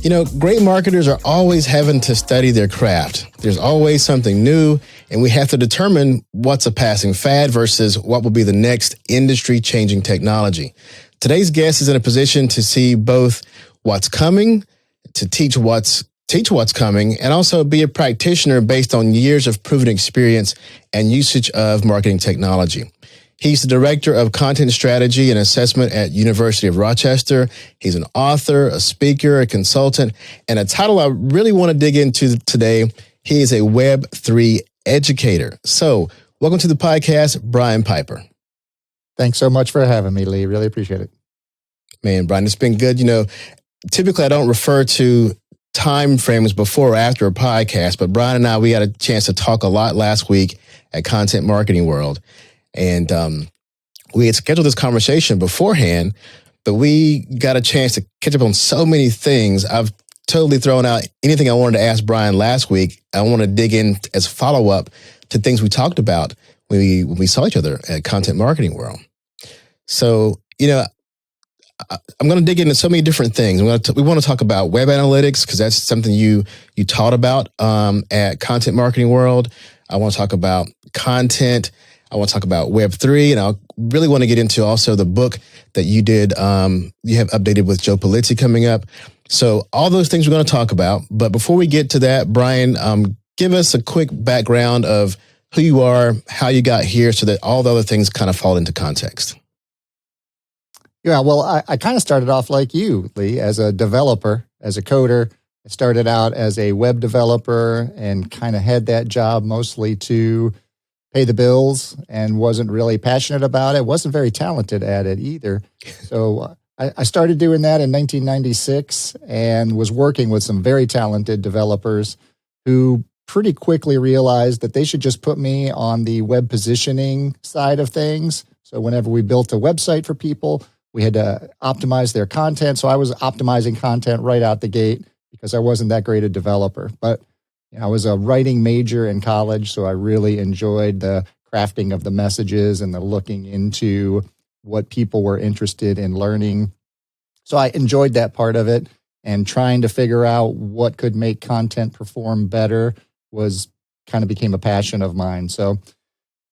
Great marketers are always having to study their craft. There's always something new, and we have to determine what's a passing fad versus what will be the next industry-changing technology. Today's guest is in a position to see both what's coming, to teach what's coming, and also be a practitioner based on years of proven experience and usage of marketing technology. He's the Director of Content Strategy and Assessment at University of Rochester. He's an author, a speaker, a consultant, and a title I really want to dig into today. He is a Web3 educator. So, welcome to the podcast, Brian Piper. Thanks so much for having me, Lee. Really appreciate it. Man, Brian, it's been good. Typically I don't refer to time frames before or after a podcast, but Brian and I, we got a chance to talk a lot last week at Content Marketing World. And we had scheduled this conversation beforehand, but we got a chance to catch up on so many things. I've totally thrown out anything I wanted to ask Brian last week. I want to dig in as follow-up to things we talked about when we saw each other at Content Marketing World. So, I'm going to dig into so many different things. We want to talk about web analytics because that's something you taught about at Content Marketing World. I want to talk about content. I want to talk about Web3, and I really want to get into also the book that you did. You have updated with Joe Pulizzi coming up. So all those things we're going to talk about. But before we get to that, Brian, give us a quick background of who you are, how you got here, so that all the other things kind of fall into context. Yeah, well, I kind of started off like you, Lee, as a developer, as a coder. I started out as a web developer and kind of had that job mostly to pay the bills and wasn't really passionate about it. Wasn't very talented at it either. So I started doing that in 1996 and was working with some very talented developers who pretty quickly realized that they should just put me on the web positioning side of things. So whenever we built a website for people, we had to optimize their content. So I was optimizing content right out the gate because I wasn't that great a developer. But I was a writing major in college, so I really enjoyed the crafting of the messages and the looking into what people were interested in learning. So I enjoyed that part of it, and trying to figure out what could make content perform better became a passion of mine. So I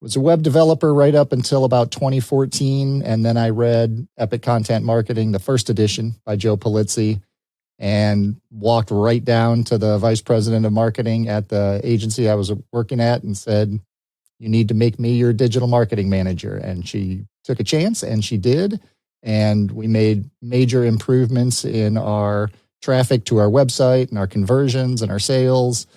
was a web developer right up until about 2014, and then I read Epic Content Marketing, the first edition by Joe Pulizzi, and walked right down to the vice president of marketing at the agency I was working at and said, "You need to make me your digital marketing manager." And she took a chance, and she did. And we made major improvements in our traffic to our website and our conversions and our sales.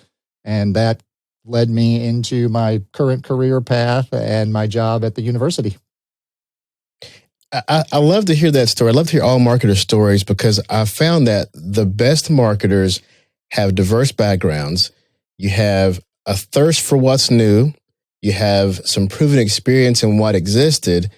And that led me into my current career path and my job at the university. I love to hear that story. I love to hear all marketer stories because I found that the best marketers have diverse backgrounds. You have a thirst for what's new. You have some proven experience in what existed,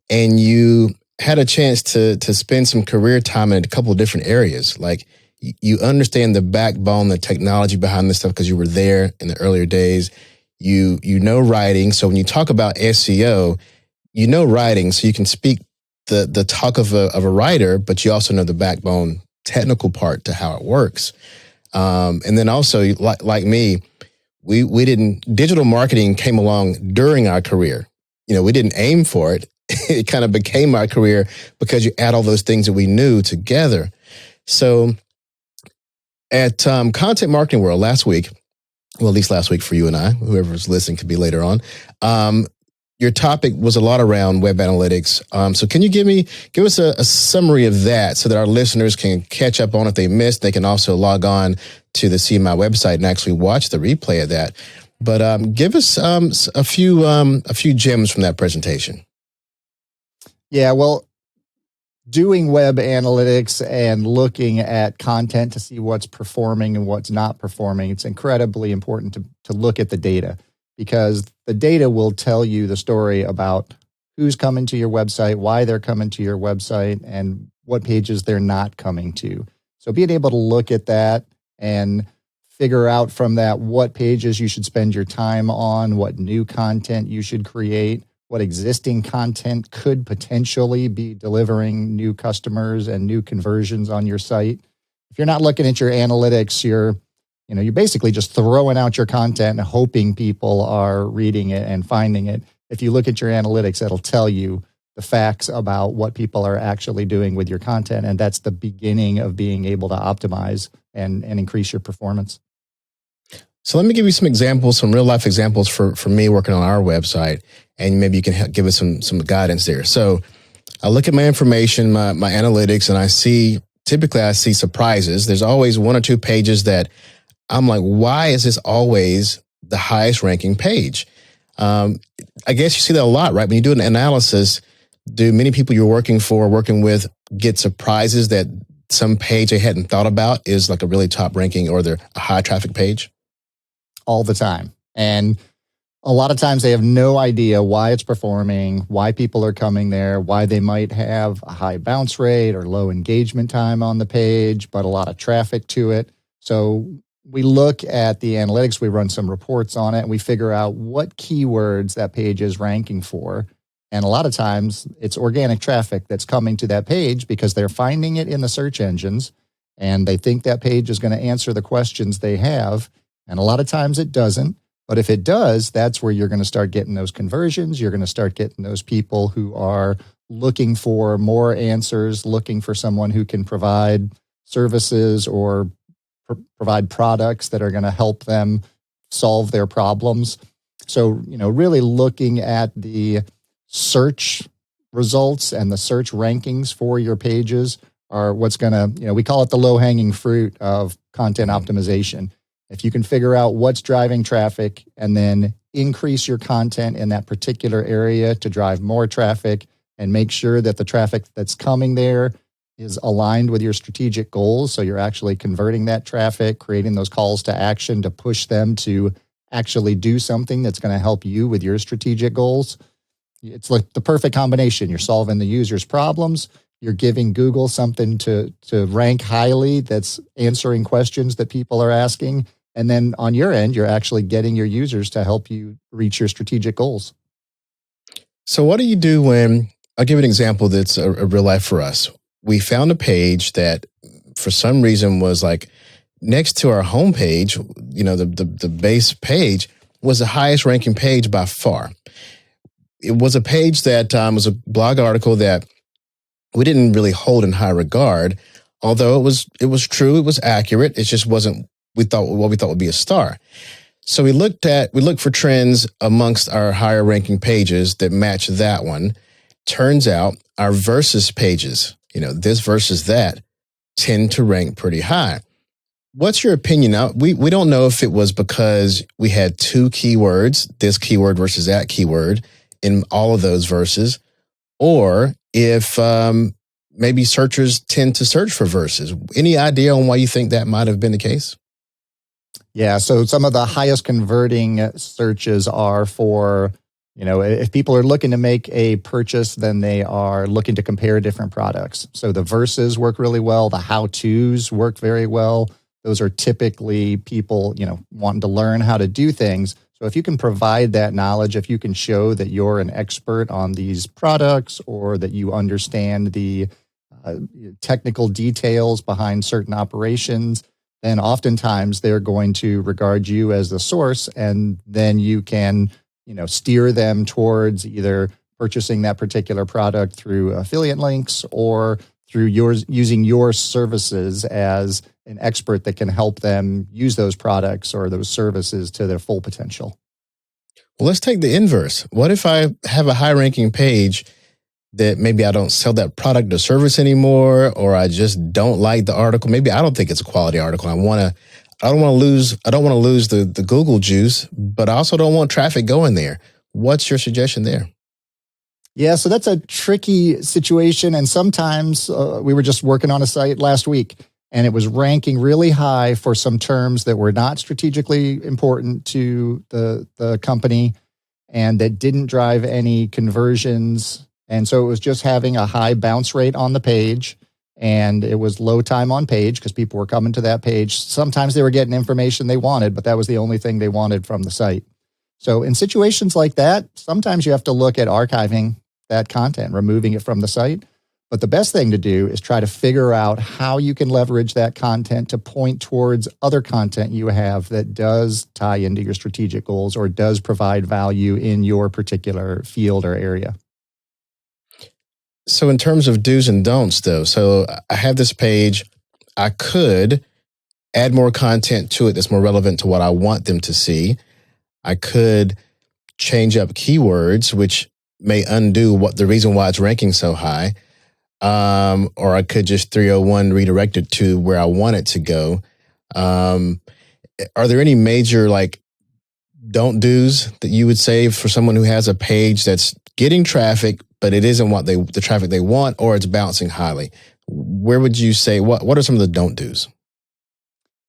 and you had a chance to spend some career time in a couple of different areas. Like you understand the backbone, the technology behind this stuff because you were there in the earlier days. You know writing. So when you talk about SEO, you know writing, so you can speak the talk of a writer, but you also know the backbone technical part to how it works. And then also, like me, digital marketing came along during our career. We didn't aim for it. It kind of became our career because you add all those things that we knew together. So at Content Marketing World last week, well, at least last week for you and I, whoever's listening could be later on, your topic was a lot around web analytics. So can you give us a summary of that so that our listeners can catch up on if they missed? They can also log on to the CMI website and actually watch the replay of that. But give us a few gems from that presentation. Yeah, well, doing web analytics and looking at content to see what's performing and what's not performing, it's incredibly important to look at the data, because the data will tell you the story about who's coming to your website, why they're coming to your website, and what pages they're not coming to. So being able to look at that and figure out from that what pages you should spend your time on, what new content you should create, what existing content could potentially be delivering new customers and new conversions on your site, if you're not looking at your analytics, you're basically just throwing out your content and hoping people are reading it and finding it. If you look at your analytics, it'll tell you the facts about what people are actually doing with your content. And that's the beginning of being able to optimize and increase your performance. So let me give you some examples, some real life examples for me working on our website, and maybe you can give us some guidance there. So I look at my information, my analytics, and I see surprises. There's always one or two pages that I'm like, why is this always the highest ranking page? I guess you see that a lot, right? When you do an analysis, do many people you're working with get surprises that some page they hadn't thought about is like a really top ranking or they're a high traffic page? All the time. And a lot of times they have no idea why it's performing, why people are coming there, why they might have a high bounce rate or low engagement time on the page, but a lot of traffic to it. So we look at the analytics, we run some reports on it, and we figure out what keywords that page is ranking for. And a lot of times it's organic traffic that's coming to that page because they're finding it in the search engines and they think that page is going to answer the questions they have. And a lot of times it doesn't. But if it does, that's where you're going to start getting those conversions. You're going to start getting those people who are looking for more answers, looking for someone who can provide services or provide products that are going to help them solve their problems. So, really looking at the search results and the search rankings for your pages are what's going to, we call it the low-hanging fruit of content optimization. If you can figure out what's driving traffic and then increase your content in that particular area to drive more traffic and make sure that the traffic that's coming there is aligned with your strategic goals. So you're actually converting that traffic, creating those calls to action to push them to actually do something that's going to help you with your strategic goals. It's like the perfect combination. You're solving the user's problems. You're giving Google something to rank highly that's answering questions that people are asking. And then on your end, you're actually getting your users to help you reach your strategic goals. So what do you do when, I'll give an example that's a real life for us. We found a page that for some reason was like next to our homepage, the base page was the highest ranking page by far. It was a page that was a blog article that we didn't really hold in high regard, although it was true, it was accurate. It just wasn't what we thought would be a star. So we looked for trends amongst our higher ranking pages that match that one. Turns out our versus pages, this versus that, tend to rank pretty high. What's your opinion? Now, we don't know if it was because we had two keywords, this keyword versus that keyword, in all of those verses, or if maybe searchers tend to search for verses. Any idea on why you think that might have been the case? Yeah, so some of the highest converting searches are for, if people are looking to make a purchase, then they are looking to compare different products. So the verses work really well. The how-tos work very well. Those are typically people, wanting to learn how to do things. So if you can provide that knowledge, if you can show that you're an expert on these products or that you understand the technical details behind certain operations, then oftentimes they're going to regard you as the source, and then you can, steer them towards either purchasing that particular product through affiliate links or through using your services as an expert that can help them use those products or those services to their full potential. Well, let's take the inverse. What if I have a high-ranking page that maybe I don't sell that product or service anymore, or I just don't like the article? Maybe I don't think it's a quality article. I don't want to lose the Google juice, but I also don't want traffic going there. What's your suggestion there? Yeah, so that's a tricky situation. And sometimes we were just working on a site last week, and it was ranking really high for some terms that were not strategically important to the company and that didn't drive any conversions. And so it was just having a high bounce rate on the page, and it was low time on page because people were coming to that page. Sometimes they were getting information they wanted, but that was the only thing they wanted from the site. So in situations like that, sometimes you have to look at archiving that content, removing it from the site. But the best thing to do is try to figure out how you can leverage that content to point towards other content you have that does tie into your strategic goals or does provide value in your particular field or area. So in terms of do's and don'ts, though, so I have this page. I could add more content to it that's more relevant to what I want them to see. I could change up keywords, which may undo what the reason why it's ranking so high. Or I could just 301 redirect it to where I want it to go. Are there any major don't do's that you would say for someone who has a page that's getting traffic, but it isn't the traffic they want, or it's bouncing highly? Where would you say, what are some of the don't do's?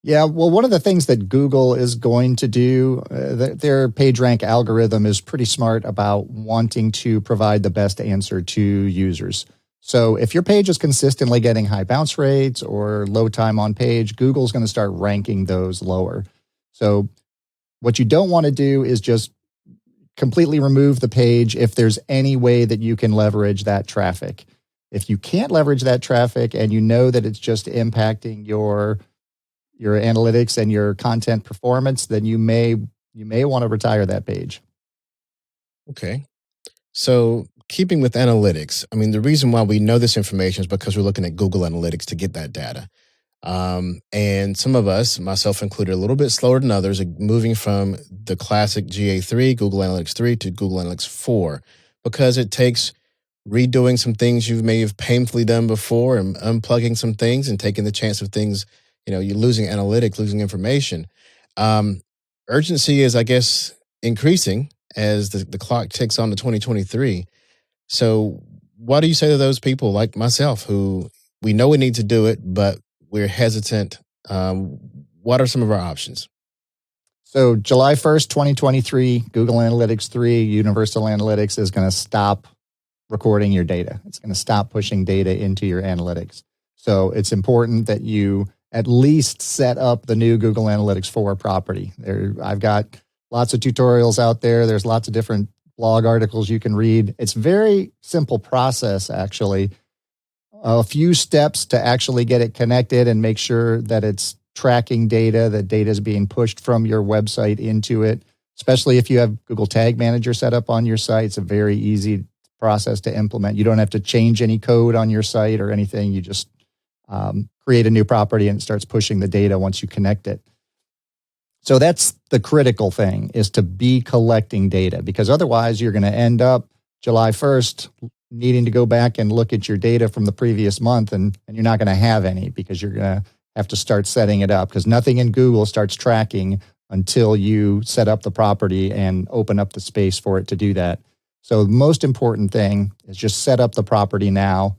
Yeah, well, one of the things that Google is going to do, their PageRank algorithm is pretty smart about wanting to provide the best answer to users. So if your page is consistently getting high bounce rates or low time on page, Google's going to start ranking those lower. So what you don't want to do is just completely remove the page if there's any way that you can leverage that traffic. If you can't leverage that traffic and you know that it's just impacting your analytics and your content performance, then you may want to retire that page. Okay. So keeping with analytics, I mean, the reason why we know this information is because we're looking at Google Analytics to get that data. And some of us, myself included, a little bit slower than others, are moving from the classic GA3, Google Analytics 3, to Google Analytics 4, because it takes redoing some things you may have painfully done before and unplugging some things and taking the chance of things, you're losing analytics, losing information. Urgency is, I guess, increasing as the clock ticks on to 2023. So what do you say to those people like myself who we know we need to do it, but we're hesitant? What are some of our options? So July 1st, 2023, Google Analytics 3, Universal Analytics is going to stop recording your data. It's going to stop pushing data into your analytics. So it's important that you at least set up the new Google Analytics 4 property. I've got lots of tutorials out there. There's lots of different blog articles you can read. It's a very simple process, actually. A few steps to actually get it connected and make sure that it's tracking data, that data is being pushed from your website into it, especially if you have Google Tag Manager set up on your site. It's a very easy process to implement. You don't have to change any code on your site or anything. You just create a new property and it starts pushing the data once you connect it. So that's the critical thing, is to be collecting data, because otherwise you're going to end up July 1st needing to go back and look at your data from the previous month, and you're not going to have any because you're going to have to start setting it up, because nothing in Google starts tracking until you set up the property and open up the space for it to do that. So the most important thing is just set up the property now.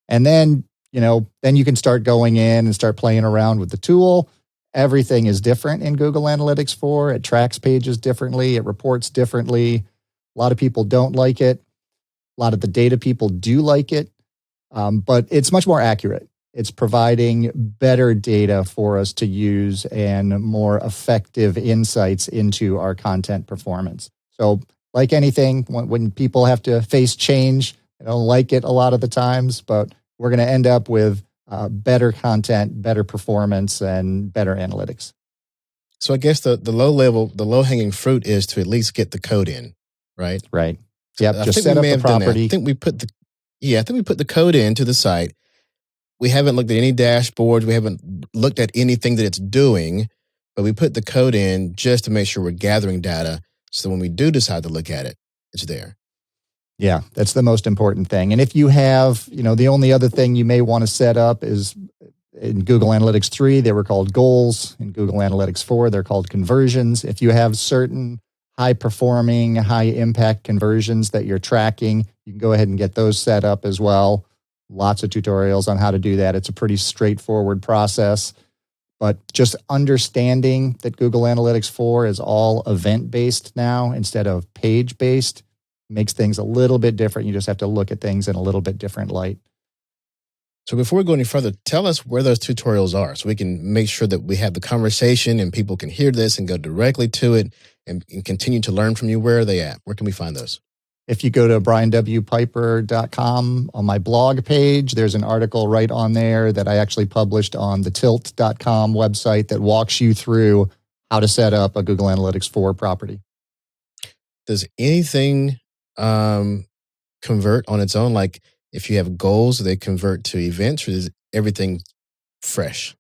And then, then you can start going in and start playing around with the tool. Everything is different in Google Analytics 4. It tracks pages differently. It reports differently. A lot of people don't like it. A lot of the data people do like it, but it's much more accurate. It's providing better data for us to use and more effective insights into our content performance. So like anything, when people have to face change, they don't like it a lot of the times, but we're going to end up with better content, better performance, and better analytics. So I guess the low hanging fruit is to at least get the code in, right? Right. Yep. I just think set we up may the have done that. property. I think we put the code into the site. We haven't looked at any dashboards. We haven't looked at anything that it's doing, but we put the code in just to make sure we're gathering data. So when we do decide to look at it, it's there. Yeah, that's the most important thing. And if you have, the only other thing you may want to set up is in Google Analytics 3, they were called goals. In Google Analytics 4, they're called conversions. If you have certain high-performing, high-impact conversions that you're tracking, you can go ahead and get those set up as well. Lots of tutorials on how to do that. It's a pretty straightforward process. But just understanding that Google Analytics 4 is all event-based now instead of page-based makes things a little bit different. You just have to look at things in a little bit different light. So before we go any further, tell us where those tutorials are so we can make sure that we have the conversation and people can hear this and go directly to it and continue to learn from you. Where are they at? Where can we find those? If you go to brianwpiper.com on my blog page, there's an article right on there that I actually published on the tilt.com website that walks you through how to set up a Google Analytics 4 property. Does anything convert on its own? Like if you have goals, do they convert to events, or is everything fresh?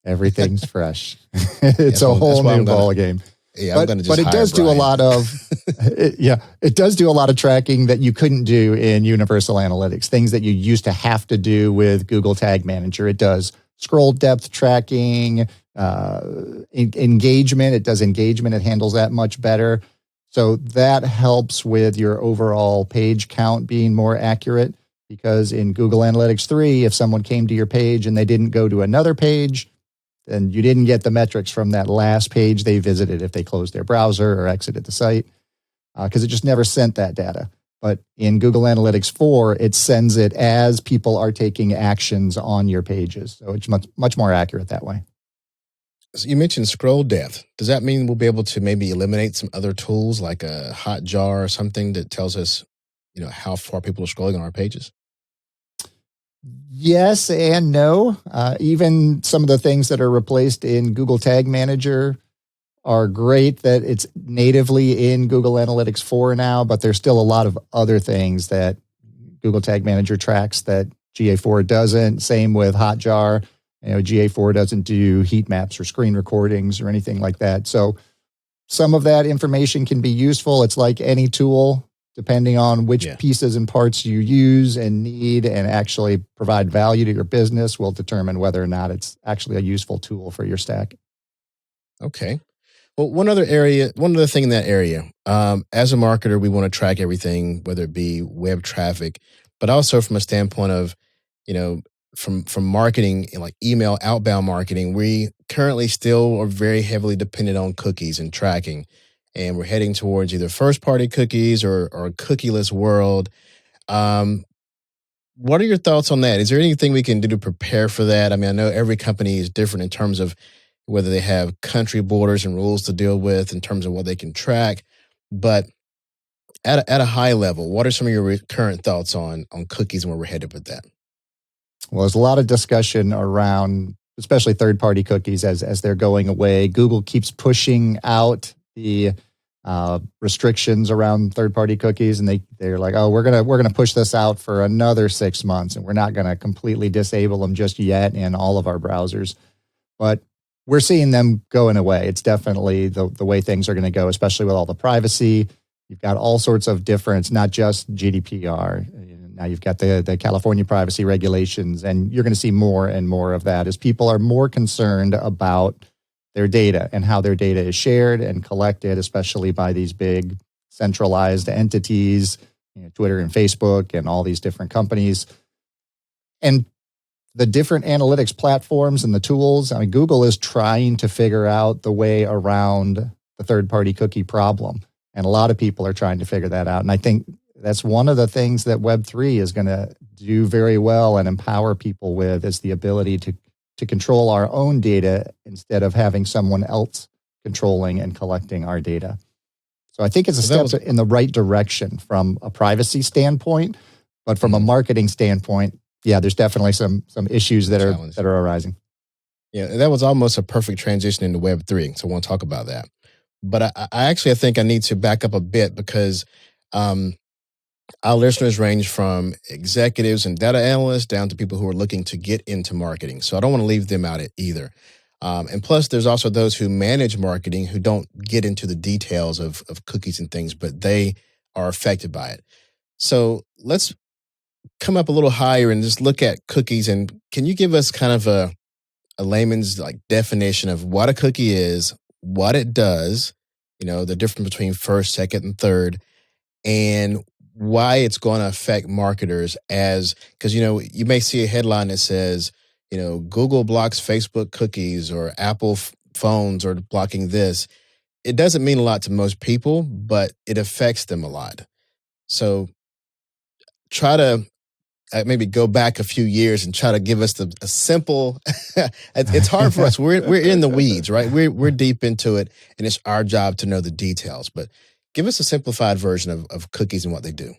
Everything's fresh. It's a whole new ball game. Yeah, I'm going to just but it does do a lot of it does do a lot of tracking that you couldn't do in Universal Analytics, things that you used to have to do with Google Tag Manager. It does scroll depth tracking, engagement. It does engagement. It handles that much better. So that helps with your overall page count being more accurate, because in Google Analytics 3, if someone came to your page and they didn't go to another page, then you didn't get the metrics from that last page they visited if they closed their browser or exited the site, because it just never sent that data. But in Google Analytics 4, it sends it as people are taking actions on your pages. So it's much more accurate that way. So you mentioned scroll depth. Does that mean we'll be able to maybe eliminate some other tools like a Hotjar or something that tells us, how far people are scrolling on our pages? Yes and no. Even some of the things that are replaced in Google Tag Manager are great that it's natively in Google Analytics 4 now, but there's still a lot of other things that Google Tag Manager tracks that GA4 doesn't. Same with Hotjar. GA4 doesn't do heat maps or screen recordings or anything like that. So some of that information can be useful. It's like any tool. Depending on which pieces and parts you use and need and actually provide value to your business will determine whether or not it's actually a useful tool for your stack. Okay. Well, one other thing in that area, as a marketer, we want to track everything, whether it be web traffic, but also from a standpoint of, from marketing, like email outbound marketing, we currently still are very heavily dependent on cookies and tracking. And we're heading towards either first-party cookies or a cookieless world. What are your thoughts on that? Is there anything we can do to prepare for that? I mean, I know every company is different in terms of whether they have country borders and rules to deal with in terms of what they can track. But at a high level, what are some of your current thoughts on cookies and where we're headed with that? Well, there's a lot of discussion around, especially third-party cookies as they're going away. Google keeps pushing out the restrictions around third-party cookies, and they're like, oh, we're gonna push this out for another 6 months, and we're not gonna completely disable them just yet in all of our browsers. But we're seeing them going away. It's definitely the way things are going to go, especially with all the privacy. You've got all sorts of difference, not just GDPR. Now you've got the California privacy regulations, and you're going to see more and more of that as people are more concerned about their data and how their data is shared and collected, especially by these big centralized entities, Twitter and Facebook and all these different companies. And the different analytics platforms and the tools, I mean, Google is trying to figure out the way around the third-party cookie problem. And a lot of people are trying to figure that out. And I think that's one of the things that Web3 is going to do very well and empower people with, is the ability to control our own data instead of having someone else controlling and collecting our data. So I think it's a step in the right direction from a privacy standpoint, but from a marketing standpoint, there's definitely some issues that are arising. Yeah, that was almost a perfect transition into Web3. So I want to talk about that. But I think I need to back up a bit, because our listeners range from executives and data analysts down to people who are looking to get into marketing. So I don't want to leave them out either. And plus, there's also those who manage marketing who don't get into the details of cookies and things, but they are affected by it. So let's come up a little higher and just look at cookies. And can you give us kind of a layman's definition of what a cookie is, what it does, the difference between first, second, and third, and why it's going to affect marketers? Because you may see a headline that says, Google blocks Facebook cookies, or Apple phones are blocking this. It doesn't mean a lot to most people, but it affects them a lot. So try to maybe go back a few years and try to give us a simple. It's hard for us. We're in the weeds, right? We're deep into it, and it's our job to know the details. But Give us a simplified version of cookies and what they do.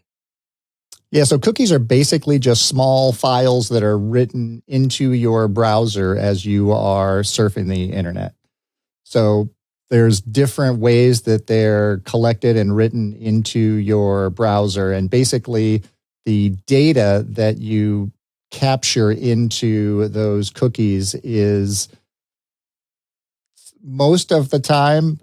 Yeah, so cookies are basically just small files that are written into your browser as you are surfing the internet. So there's different ways that they're collected and written into your browser. And basically, the data that you capture into those cookies is most of the time,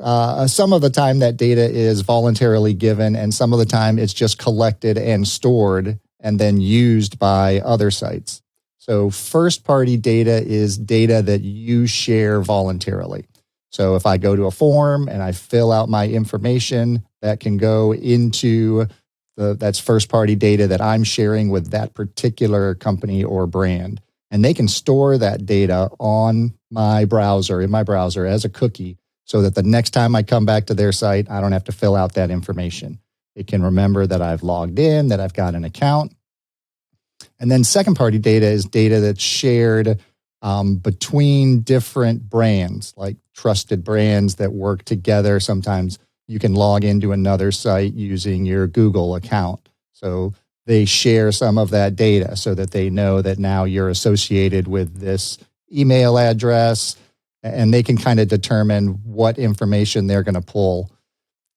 some of the time that data is voluntarily given, and some of the time it's just collected and stored and then used by other sites. So first-party data is data that you share voluntarily. So if I go to a form and I fill out my information, that can go into that's first-party data that I'm sharing with that particular company or brand. And they can store that data on my browser, in my browser as a cookie, so that the next time I come back to their site, I don't have to fill out that information. It can remember that I've logged in, that I've got an account. And then second-party data is data that's shared between different brands, like trusted brands that work together. Sometimes you can log into another site using your Google account. So they share some of that data so that they know that now you're associated with this email address, and they can kind of determine what information they're going to pull.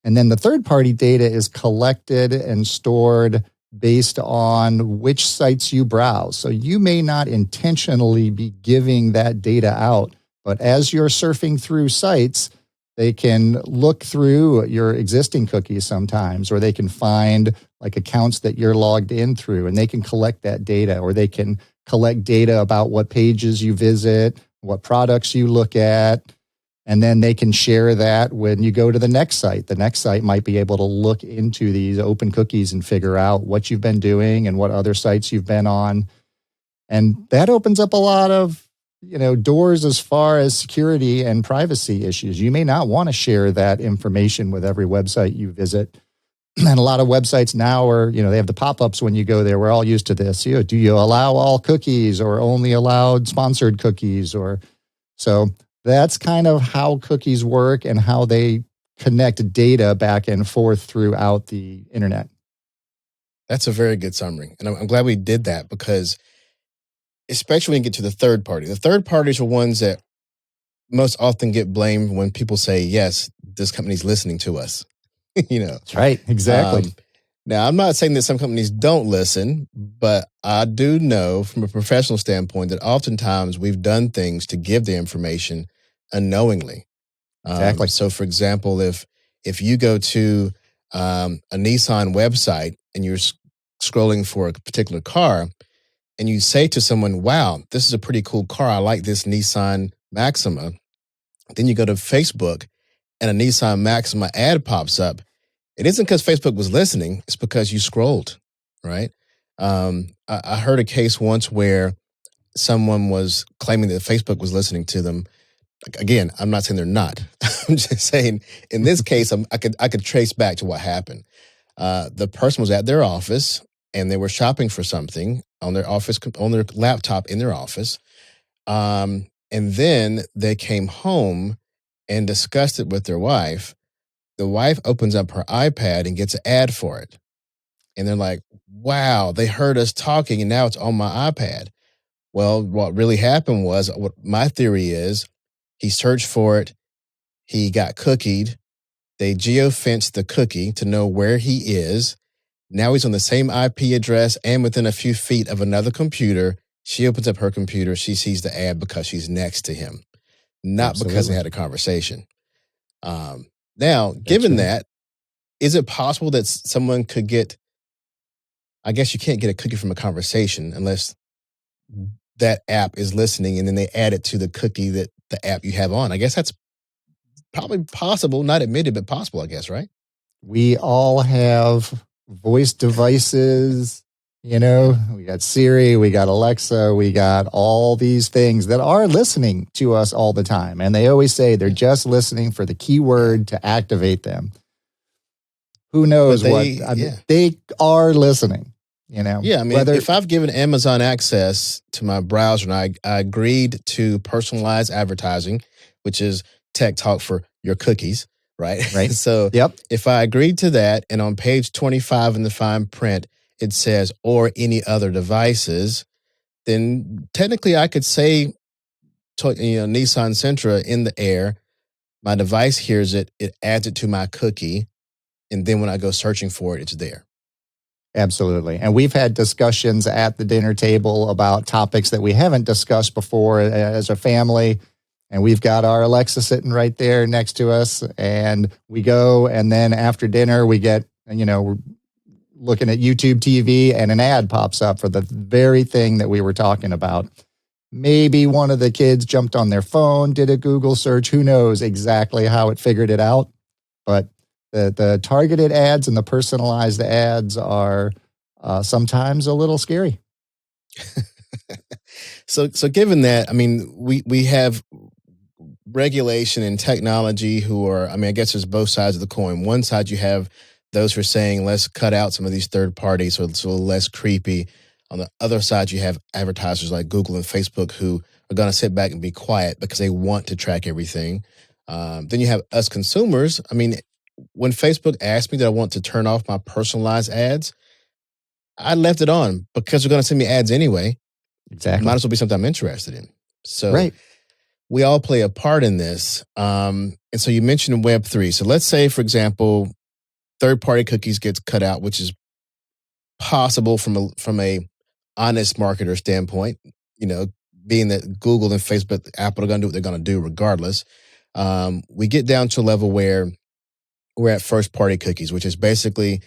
And then the third-party data is collected and stored based on which sites you browse. So you may not intentionally be giving that data out, but as you're surfing through sites, they can look through your existing cookies sometimes, or they can find like accounts that you're logged in through, and they can collect that data, or they can collect data about what pages you visit, what products you look at, and then they can share that when you go to the next site. The next site might be able to look into these open cookies and figure out what you've been doing and what other sites you've been on. And that opens up a lot of doors as far as security and privacy issues. You may not want to share that information with every website you visit. And a lot of websites now are, they have the pop-ups when you go there. We're all used to this. Do you allow all cookies or only allowed sponsored cookies? So that's kind of how cookies work and how they connect data back and forth throughout the internet. That's a very good summary. And I'm glad we did that, because especially when you get to the third party. The third parties are ones that most often get blamed when people say, yes, this company's listening to us. That's right. Exactly. Now, I'm not saying that some companies don't listen, but I do know from a professional standpoint that oftentimes we've done things to give the information unknowingly. Exactly. So, for example, if you go to a Nissan website and you're scrolling for a particular car, and you say to someone, wow, this is a pretty cool car, I like this Nissan Maxima. Then you go to Facebook and a Nissan Maxima ad pops up. It isn't because Facebook was listening, it's because you scrolled, right? I heard a case once where someone was claiming that Facebook was listening to them. Again, I'm not saying they're not. I'm just saying in this case, I could trace back to what happened. The person was at their office and they were shopping for something on their laptop in their office. And then they came home and discussed it with their wife. The wife opens up her iPad and gets an ad for it. And they're like, wow, they heard us talking and now it's on my iPad. Well, what really happened was, what my theory is, he searched for it. He got cookied. They geofenced the cookie to know where he is. Now he's on the same IP address and within a few feet of another computer. She opens up her computer. She sees the ad because she's next to him, not Absolutely. because they had a conversation. Now, given that, is it possible that someone could get, I guess you can't get a cookie from a conversation unless that app is listening and then they add it to the cookie that the app you have on. I guess that's probably possible, not admitted, but possible, I guess, right? We all have voice devices, we got Siri, we got Alexa, we got all these things that are listening to us all the time. And they always say they're just listening for the keyword to activate them. Who knows they are listening, Yeah, I mean, if I've given Amazon access to my browser and I agreed to personalized advertising, which is tech talk for your cookies, right? Right. So Yep. if I agree to that, and on page 25 in the fine print, it says, or any other devices, then technically I could say, Nissan Sentra in the air, my device hears it, it adds it to my cookie, and then when I go searching for it, it's there. Absolutely. And we've had discussions at the dinner table about topics that we haven't discussed before as a family. And we've got our Alexa sitting right there next to us. And we go, and then after dinner, we get, we're looking at YouTube TV, and an ad pops up for the very thing that we were talking about. Maybe one of the kids jumped on their phone, did a Google search. Who knows exactly how it figured it out? But the targeted ads and the personalized ads are sometimes a little scary. So given that, I mean, we have regulation and technology who are, I mean, I guess there's both sides of the coin. One side, you have those who are saying, let's cut out some of these third parties so it's a little less creepy. On the other side, you have advertisers like Google and Facebook who are going to sit back and be quiet because they want to track everything. Then you have us consumers. I mean, when Facebook asked me that I want to turn off my personalized ads, I left it on because they're going to send me ads anyway. Exactly. It might as well be something I'm interested in. So right. We all play a part in this. And so you mentioned Web3. So let's say, for example, third-party cookies gets cut out, which is possible from a honest marketer standpoint, being that Google and Facebook, Apple are going to do what they're going to do regardless. We get down to a level where we're at first-party cookies, which is basically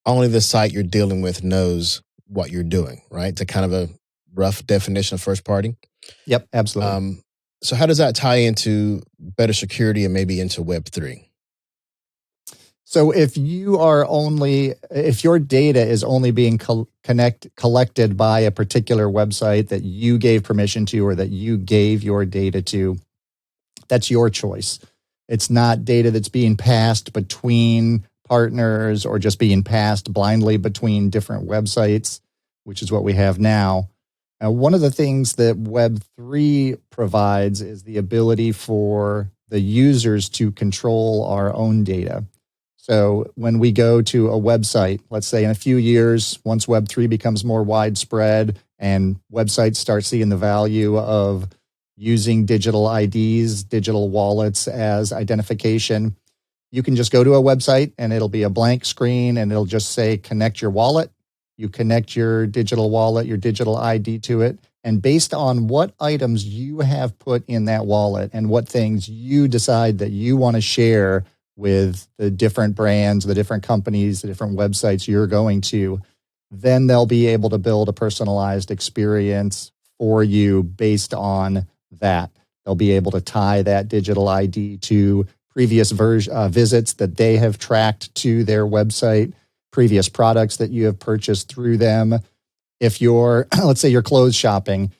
only the site you're dealing with knows what you're doing, right? It's a kind of a rough definition of first-party. Yep, absolutely. So how does that tie into better security and maybe into Web3? So if your data is only being collected by a particular website that you gave permission to or that you gave your data to, that's your choice. It's not data that's being passed between partners or just being passed blindly between different websites, which is what we have now. One of the things that Web3 provides is the ability for the users to control our own data. So when we go to a website, let's say in a few years, once Web3 becomes more widespread and websites start seeing the value of using digital IDs, digital wallets as identification, you can just go to a website and it'll be a blank screen and it'll just say, connect your wallet. You connect your digital wallet, your digital ID to it. And based on what items you have put in that wallet and what things you decide that you want to share with the different brands, the different companies, the different websites you're going to, then they'll be able to build a personalized experience for you based on that. They'll be able to tie that digital ID to previous visits that they have tracked to their website, previous products that you have purchased through them. If you're, let's say you're clothes shopping,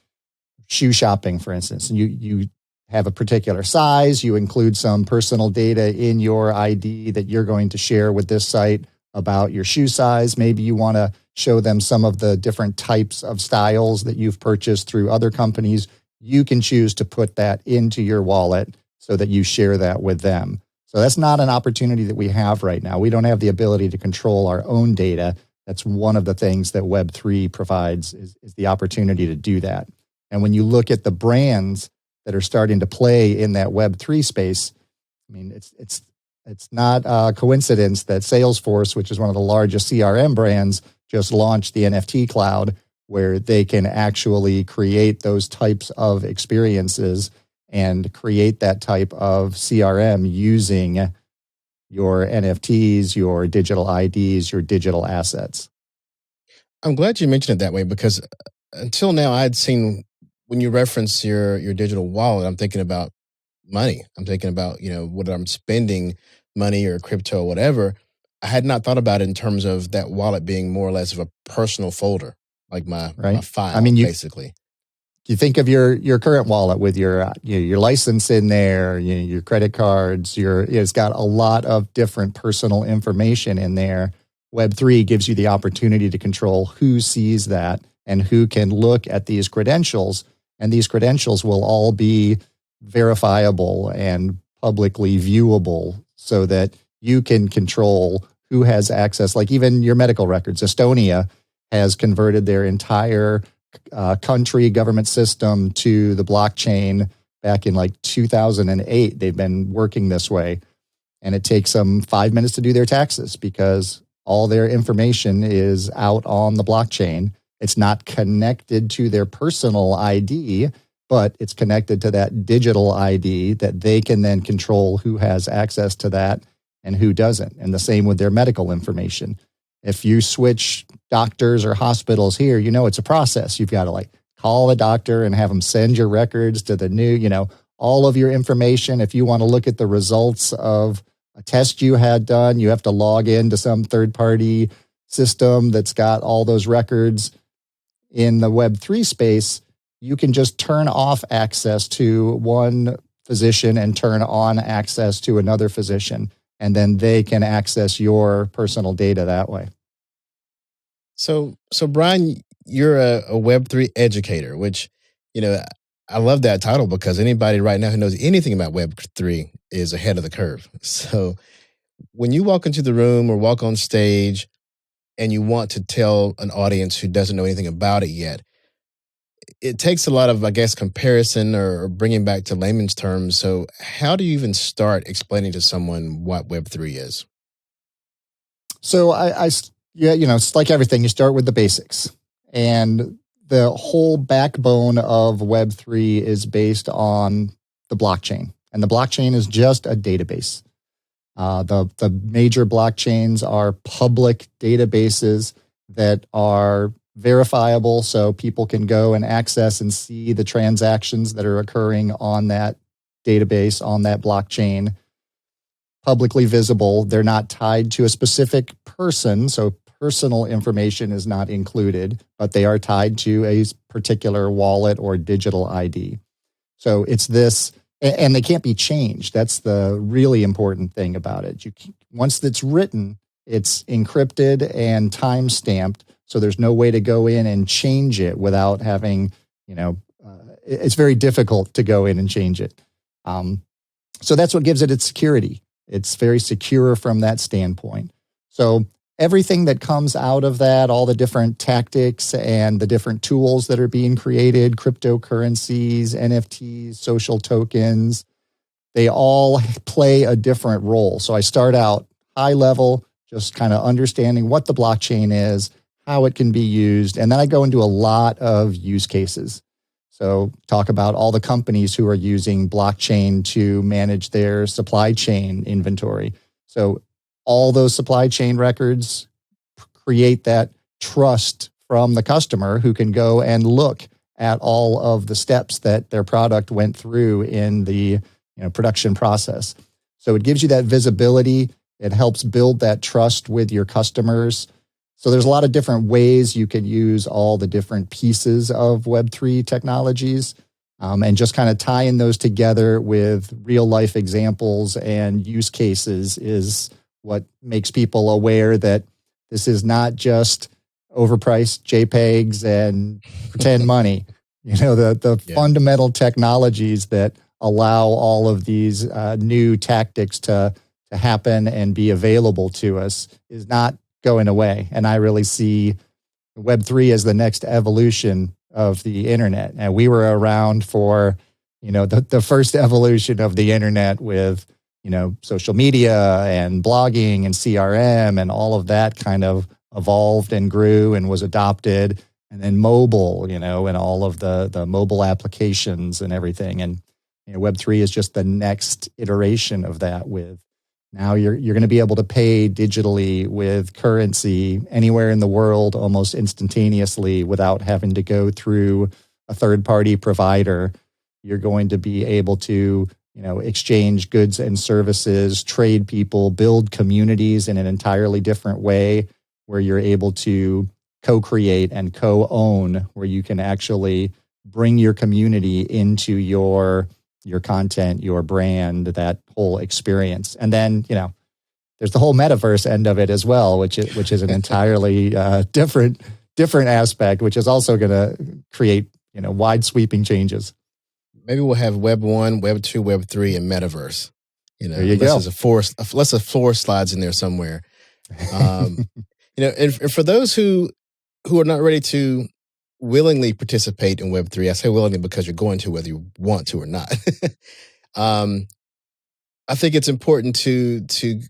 shoe shopping, for instance, and you have a particular size, you include some personal data in your ID that you're going to share with this site about your shoe size. Maybe you want to show them some of the different types of styles that you've purchased through other companies. You can choose to put that into your wallet so that you share that with them. So that's not an opportunity that we have right now. We don't have the ability to control our own data. That's one of the things that Web3 provides is the opportunity to do that. And when you look at the brands that are starting to play in that Web3 space, I mean, it's not a coincidence that Salesforce, which is one of the largest CRM brands, just launched the NFT cloud where they can actually create those types of experiences and create that type of CRM using your NFTs, your digital IDs, your digital assets. I'm glad you mentioned it that way because until now I'd seen when you reference your digital wallet, I'm thinking about money. I'm thinking about, whether I'm spending money or crypto or whatever. I had not thought about it in terms of that wallet being more or less of a personal folder, like my file, basically. You think of your current wallet with your license in there, your credit cards, it's got a lot of different personal information in there. Web3 gives you the opportunity to control who sees that and who can look at these credentials. And these credentials will all be verifiable and publicly viewable so that you can control who has access, like even your medical records. Estonia has converted their entire country government system to the blockchain back in like 2008. They've been working this way. And it takes them 5 minutes to do their taxes because all their information is out on the blockchain. It's not connected to their personal ID, but it's connected to that digital ID that they can then control who has access to that and who doesn't. And the same with their medical information. If you switch doctors or hospitals here, it's a process. You've got to like call a doctor and have them send your records to the new, all of your information. If you want to look at the results of a test you had done, you have to log into some third-party system that's got all those records. In the Web3 space, you can just turn off access to one physician and turn on access to another physician, and then they can access your personal data that way. So Brian, you're a Web3 educator, which, I love that title because anybody right now who knows anything about Web3 is ahead of the curve. So when you walk into the room or walk on stage and you want to tell an audience who doesn't know anything about it yet, it takes a lot of, I guess, comparison or bringing back to layman's terms. So how do you even start explaining to someone what Web3 is? So it's like everything. You start with the basics. And the whole backbone of Web3 is based on the blockchain. And the blockchain is just a database. The major blockchains are public databases that are verifiable, so people can go and access and see the transactions that are occurring on that database, on that blockchain, publicly visible. They're not tied to a specific person, so personal information is not included, but they are tied to a particular wallet or digital ID. So it's this, and they can't be changed. That's the really important thing about it. Once it's written, it's encrypted and time-stamped, so there's no way to go in and change it without having, it's very difficult to go in and change it. So that's what gives it its security. It's very secure from that standpoint. So everything that comes out of that, all the different tactics and the different tools that are being created, cryptocurrencies, NFTs, social tokens, they all play a different role. So I start out high level, just kind of understanding what the blockchain is, how it can be used, and then I go into a lot of use cases. So talk about all the companies who are using blockchain to manage their supply chain inventory. So all those supply chain records create that trust from the customer who can go and look at all of the steps that their product went through in the production process. So it gives you that visibility. It helps build that trust with your customers. So there's a lot of different ways you can use all the different pieces of Web3 technologies, and just kind of tying those together with real life examples and use cases is what makes people aware that this is not just overpriced JPEGs and pretend money. The fundamental technologies that allow all of these new tactics to happen and be available to us is not going away. And I really see Web3 as the next evolution of the internet. And we were around for, the first evolution of the internet with, social media and blogging and CRM and all of that kind of evolved and grew and was adopted. And then mobile, and all of the mobile applications and everything. And Web3 is just the next iteration of that with now you're going to be able to pay digitally with currency anywhere in the world almost instantaneously without having to go through a third-party provider. You're going to be able to, exchange goods and services, trade people, build communities in an entirely different way where you're able to co-create and co-own, where you can actually bring your community into your content, your brand, that whole experience. And then, there's the whole metaverse end of it as well, which is an entirely different aspect, which is also going to create, wide sweeping changes. Maybe we'll have Web 1, Web 2, Web 3, and metaverse. There you Unless go. there's unless a forest slides in there somewhere. Um, and for those who are not ready to willingly participate in Web3, I say willingly because you're going to whether you want to or not. um, I think it's important to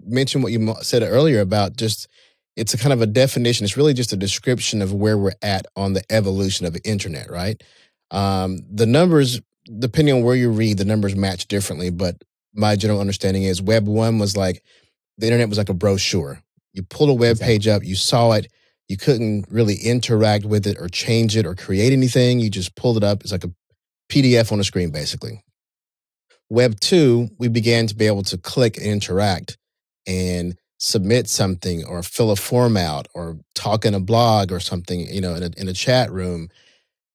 mention what you said earlier about just it's a kind of a definition. It's really just a description of where we're at on the evolution of the internet, right? The numbers, depending on where you read, the numbers match differently. But my general understanding is Web 1 was like the internet was like a brochure. You pulled a web page up, you saw it, you couldn't really interact with it or change it or create anything. You just pulled it up. It's like a PDF on a screen, basically. Web 2, we began to be able to click and interact and submit something or fill a form out or talk in a blog or something, in a chat room.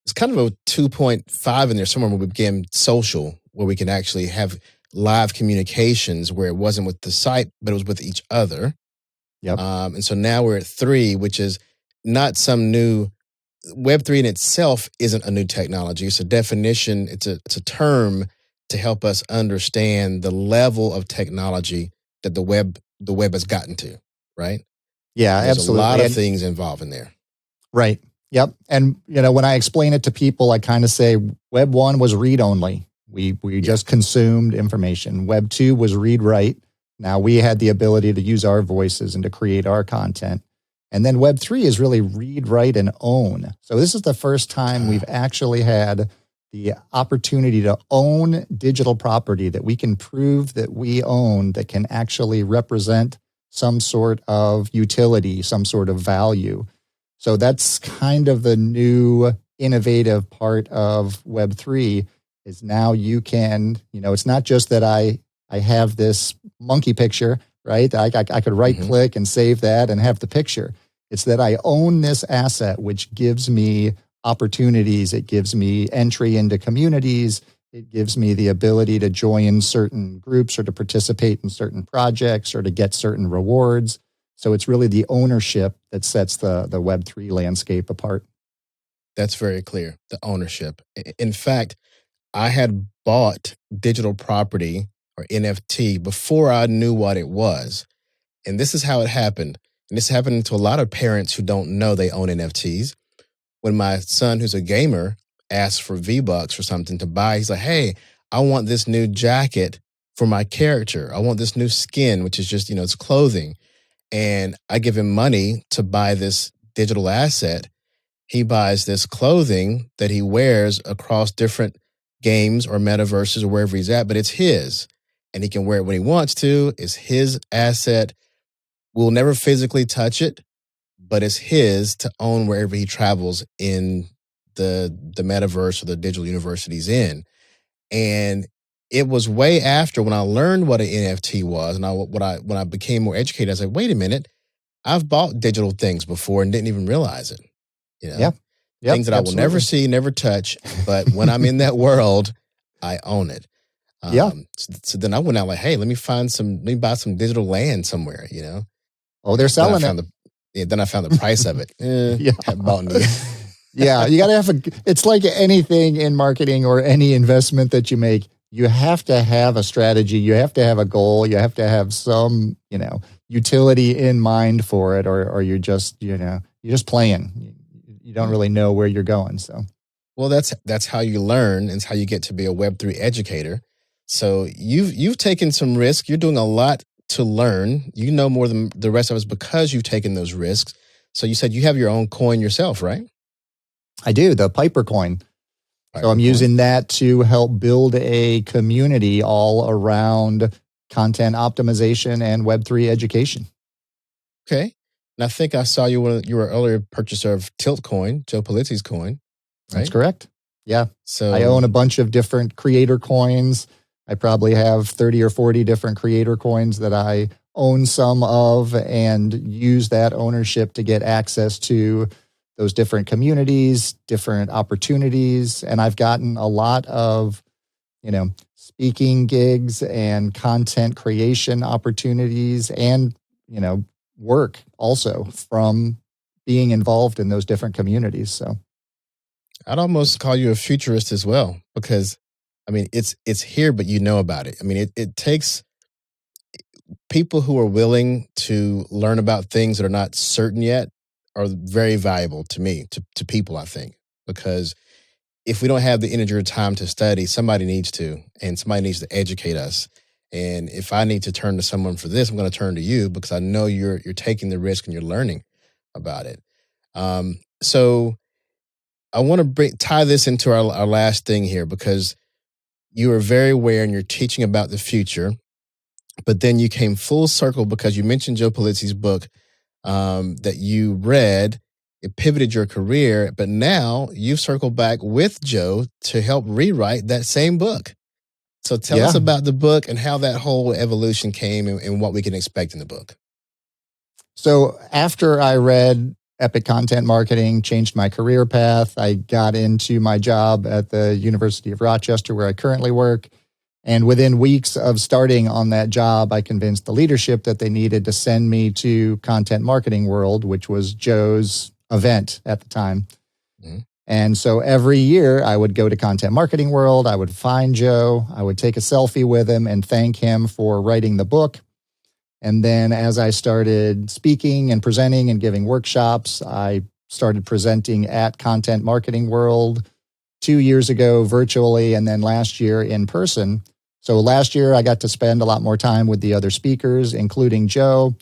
It's kind of a 2.5 in there somewhere where we became social, where we can actually have live communications where it wasn't with the site, but it was with each other. Yep. And so now we're at 3, which is not some new Web3 in itself isn't a new technology. It's a definition. It's a term to help us understand the level of technology that the web has gotten to. Right? Yeah, There's absolutely. a lot of things involved in there. Right. Yep. And when I explain it to people, I kind of say Web 1 was read only. We just consumed information. Web 2 was read write. Now we had the ability to use our voices and to create our content. And then Web 3 is really read, write, and own. So this is the first time we've actually had the opportunity to own digital property that we can prove that we own that can actually represent some sort of utility, some sort of value. So that's kind of the new innovative part of Web3 is now you can, it's not just that I have this monkey picture, right? I could right click and save that and have the picture. It's that I own this asset, which gives me opportunities. It gives me entry into communities. It gives me the ability to join certain groups or to participate in certain projects or to get certain rewards. So it's really the ownership that sets the Web3 landscape apart. That's very clear, the ownership. In fact, I had bought digital property or NFT before I knew what it was. And this is how it happened. And this happened to a lot of parents who don't know they own NFTs. When my son, who's a gamer, asked for V-Bucks or something to buy, he's like, hey, I want this new jacket for my character. I want this new skin, which is just, it's clothing. And I give him money to buy this digital asset. He buys this clothing that he wears across different games or metaverses or wherever he's at, but it's his. And he can wear it when he wants to. It's his asset. We'll never physically touch it, but it's his to own wherever he travels in the metaverse or the digital university he's in. And it was way after when I learned what an NFT was, and when I became more educated, I was like, wait a minute, I've bought digital things before and didn't even realize it. Yeah. Things that I will never see, never touch, but when I'm in that world, I own it. So then I went out like, hey, let me buy some digital land somewhere, Oh, they're selling it. Then I found the price of it. Haven't bought any. Yeah, you got to have it's like anything in marketing or any investment that you make. You have to have a strategy. You have to have a goal. You have to have some, utility in mind for it, or you're just, you're just playing. You don't really know where you're going. So, well, that's how you learn, and it's how you get to be a Web3 educator. So you've taken some risk. You're doing a lot to learn. You know more than the rest of us because you've taken those risks. So you said you have your own coin yourself, right? I do, the Piper coin. So I'm using that to help build a community all around content optimization and Web3 education. Okay. And I think I saw you were an earlier purchaser of Tilt Coin, Joe Polizzi's coin. Right? That's correct. Yeah. So I own a bunch of different creator coins. I probably have 30 or 40 different creator coins that I own some of and use that ownership to get access to those different communities, different opportunities. And I've gotten a lot of, speaking gigs and content creation opportunities and, work also from being involved in those different communities. So I'd almost call you a futurist as well, because I mean, it's here, but you know about it. I mean, it takes people who are willing to learn about things that are not certain yet are very valuable to me, to people, I think, because if we don't have the energy or time to study, somebody needs to, and somebody needs to educate us. And if I need to turn to someone for this, I'm going to turn to you because I know you're taking the risk and you're learning about it. So I want to tie this into our last thing here because you are very aware and you're teaching about the future, but then you came full circle because you mentioned Joe Pulizzi's book that you read. It pivoted your career, but now you've circled back with Joe to help rewrite that same book. So tell us about the book and how that whole evolution came and what we can expect in the book. So after I read Epic Content Marketing, changed my career path, I got into my job at the University of Rochester where I currently work. And within weeks of starting on that job, I convinced the leadership that they needed to send me to Content Marketing World, which was Joe's event at the time. Mm-hmm. And so every year I would go to Content Marketing World, I would find Joe, I would take a selfie with him and thank him for writing the book. And then as I started speaking and presenting and giving workshops, I started presenting at Content Marketing World 2 years ago virtually, and then last year in person. So last year I got to spend a lot more time with the other speakers, including Joe.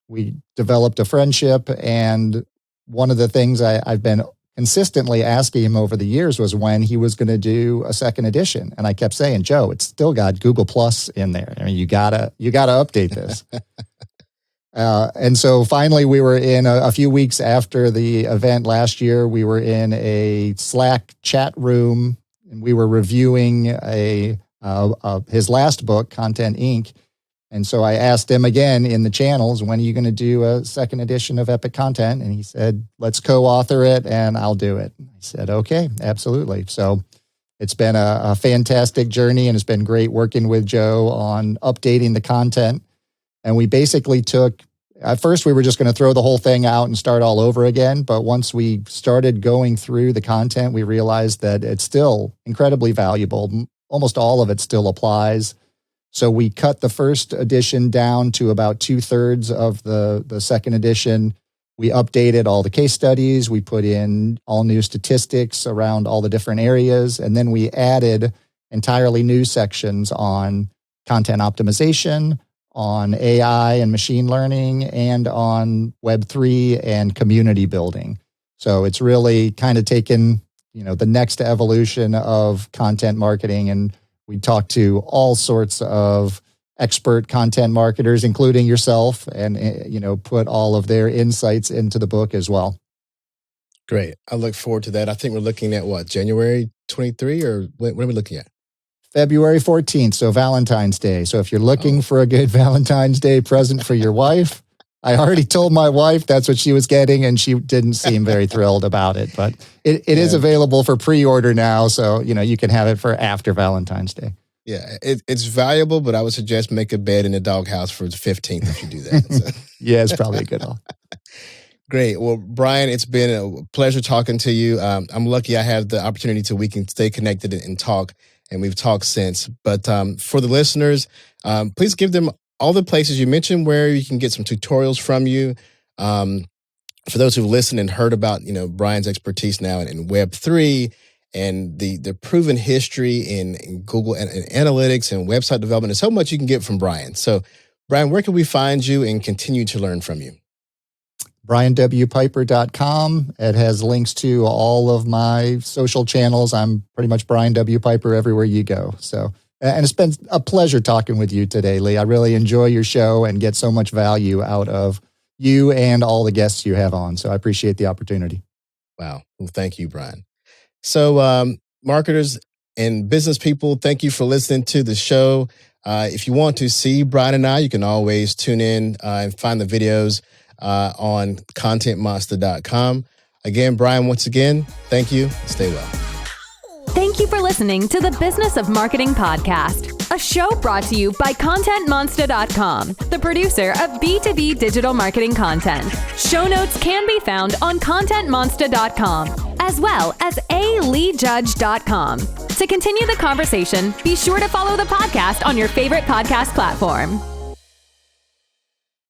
We developed a friendship, and one of the things I've been consistently asking him over the years was when he was going to do a second edition. And I kept saying, Joe, it's still got Google Plus in there. I mean, you gotta update this. And so finally we were in a few weeks after the event last year, we were in a Slack chat room and we were reviewing his last book, Content Inc. And so I asked him again in the channels, when are you going to do a second edition of Epic Content? And he said, let's co-author it and I'll do it. I said, okay, absolutely. So it's been a fantastic journey and it's been great working with Joe on updating the content. And we basically at first we were just going to throw the whole thing out and start all over again. But once we started going through the content, we realized that it's still incredibly valuable. Almost all of it still applies. So we cut the first edition down to about 2/3 of the second edition. We updated all the case studies. We put in all new statistics around all the different areas. And then we added entirely new sections on content optimization, on AI and machine learning, and on Web3 and community building. So it's really kind of taken, the next evolution of content marketing, and we talked to all sorts of expert content marketers, including yourself, and put all of their insights into the book as well. Great. I look forward to that. I think we're looking at January 23, or what are we looking at? February 14th, so Valentine's Day. So if you're looking for a good Valentine's Day present for your wife, I already told my wife that's what she was getting, and she didn't seem very thrilled about it. But it is available for pre-order now, so you can have it for after Valentine's Day. Yeah, it's valuable, but I would suggest make a bed in the doghouse for the 15th if you do that. So. Yeah, it's probably a good one. Great. Well, Brian, it's been a pleasure talking to you. I'm lucky I have the opportunity we can stay connected and talk, and we've talked since. But for the listeners, please give them all the places you mentioned where you can get some tutorials from you. For those who've listened and heard about, Brian's expertise now in Web3 and the proven history in Google and analytics and website development, there's so much you can get from Brian. So, Brian, where can we find you and continue to learn from you? BrianWPiper.com. It has links to all of my social channels. I'm pretty much Brian W. Piper everywhere you go. So. And it's been a pleasure talking with you today, Lee. I really enjoy your show and get so much value out of you and all the guests you have on. So I appreciate the opportunity. Wow. Well, thank you, Brian. So marketers and business people, thank you for listening to the show. If you want to see Brian and I, you can always tune in and find the videos on contentmonster.com. Again, Brian, once again, thank you. Stay well. Thank you for listening to the Business of Marketing podcast, a show brought to you by ContentMonster.com, the producer of B2B digital marketing content. Show notes can be found on ContentMonster.com, as well as aleejudge.com. To continue the conversation, be sure to follow the podcast on your favorite podcast platform.